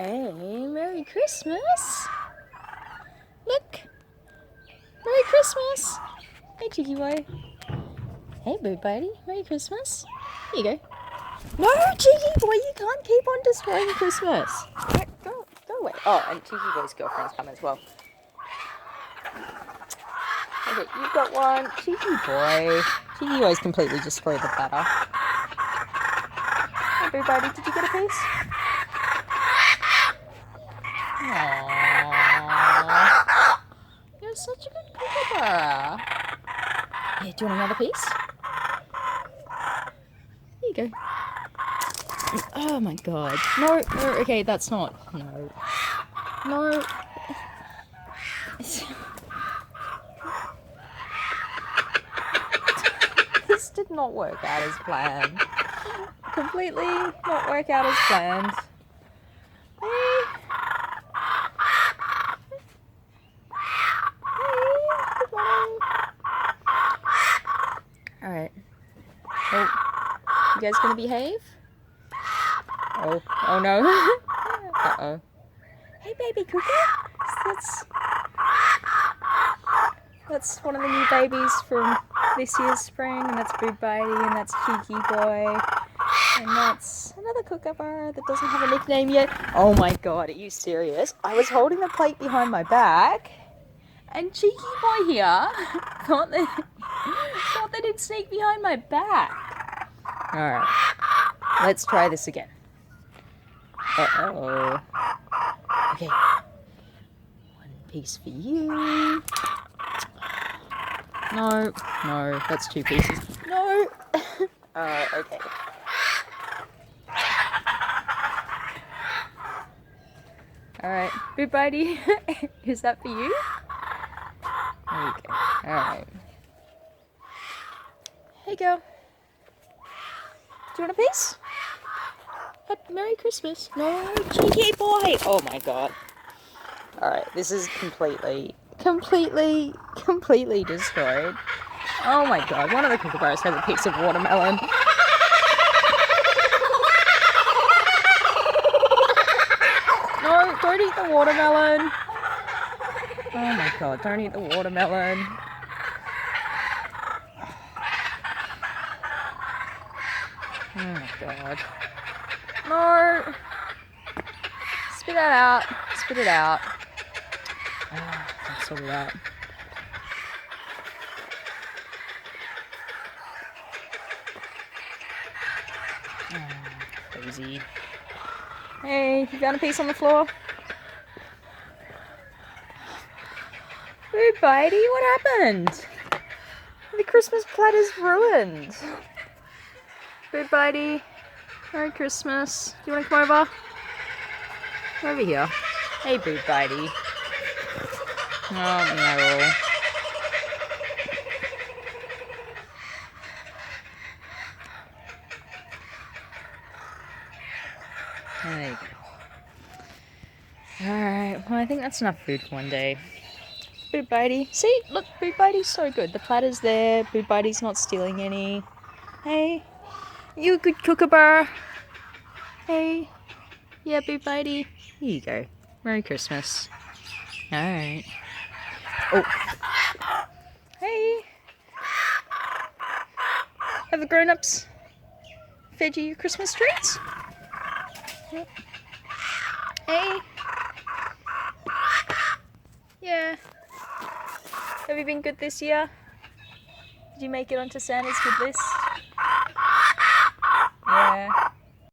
Hey, Merry Christmas! Look! Merry Christmas! Hey, cheeky boy. Hey, Bird Buddy. Merry Christmas. Here you go. No, cheeky boy, you can't keep on destroying Christmas. Go away. Oh, and cheeky boy's girlfriend's coming as well. Okay, you've got one. Cheeky boy. Cheeky boy's completely destroyed the platter. Hey, Bird Buddy, did you get a piece? Aww. You're such a good kookaburra. Yeah, do you want another piece? Here you go. Oh my god. No, okay, that's not. No. No. This did not work out as planned. Completely not work out as planned. Hey. Good morning. Alright. Oh, you guys gonna behave? Oh no. Uh-oh. Hey, baby Cooker. That's one of the new babies from this year's spring, and that's Birb Buddy, and that's Cheeky Boy, and that's another Kookaburra that doesn't have a nickname yet. Oh my god, are you serious? I was holding the plate behind my back, and Cheeky Boy here thought that he'd sneak behind my back. Alright, let's try this again. Uh-oh. Okay. One piece for you. No, that's two pieces. No! Okay. Alright, Birb Buddy, is that for you? There you go. Alright. Hey, girl. Do you want a piece? Merry Christmas. No, cheeky boy. Oh my god. Alright, this is completely destroyed. Oh my god, one of the kookaburras has a piece of watermelon. No, don't eat the watermelon. Oh my god, don't eat the watermelon. Oh my god. No! Spit that out. Spit it out. Let's sort it out. Crazy. Hey, you found a piece on the floor? Birb Buddy, what happened? The Christmas platter's ruined. Birb Buddy, Merry Christmas. Do you want to come over? Come over here. Hey, Birb Buddy. Oh, no. There you go. Alright, well, I think that's enough food for one day. Birb Buddy. See, look, Birb Buddy's so good. The platter's there. Birb Buddy's not stealing any. Hey, you a good kookaburra? Hey. Yeah, Birb Buddy. Here you go. Merry Christmas. Alright. Oh. Hey. Have the grown-ups fed you your Christmas treats? Yep. Hey. Yeah. Have you been good this year? Did you make it onto Santa's good list? Yeah.